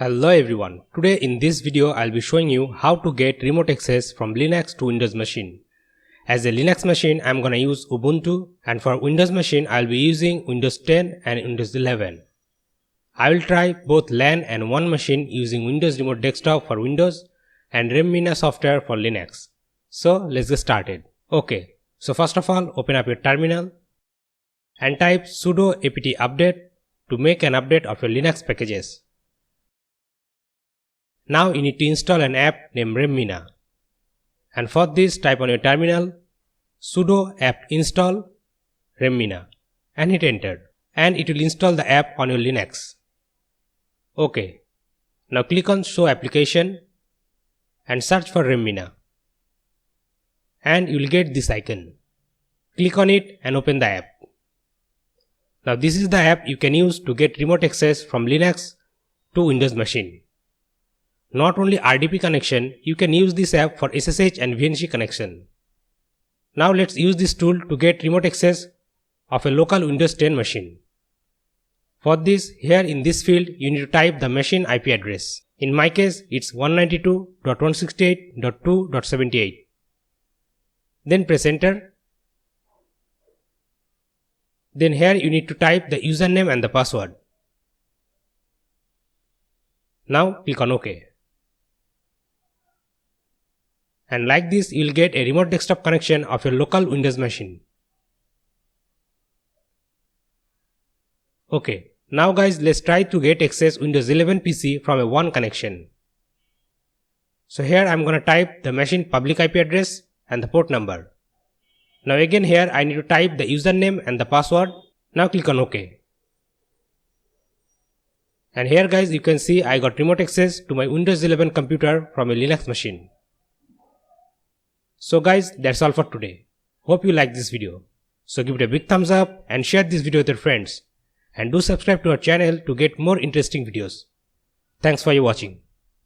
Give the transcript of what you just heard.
Hello everyone, today in this video I'll be showing you how to get remote access from Linux to Windows machine. As a Linux machine I'm gonna use Ubuntu, and for Windows machine I'll be using Windows 10 and Windows 11. I will try both LAN and one machine using Windows Remote Desktop for Windows and Remmina software for Linux. So let's get started. Okay, so first of all open up your terminal and type sudo apt update to make an update of your Linux packages. Now you need to install an app named Remmina, and for this type on your terminal sudo apt install Remmina and hit enter, and it will install the app on your Linux. Okay, now click on show application and search for Remmina, and you will get this icon. Click on it and open the app. Now this is the app you can use to get remote access from Linux to Windows machine. Not only RDP connection, you can use this app for SSH and VNC connection. Now let's use this tool to get remote access of a local Windows 10 machine. For this, here in this field you need to type the machine IP address. In my case it's 192.168.2.78. Then press enter. Then here you need to type the username and the password. Now click on OK. And like this you will get a remote desktop connection of your local Windows machine. Okay, now guys let's try to get access Windows 11 PC from a one connection. So here I'm gonna type the machine public IP address and the port number. Now again here I need to type the username and the password. Now click on OK. And here guys you can see I got remote access to my Windows 11 computer from a Linux machine. So guys, that's all for today. Hope you liked this video. So give it a big thumbs up and share this video with your friends. And do subscribe to our channel to get more interesting videos. Thanks for your watching.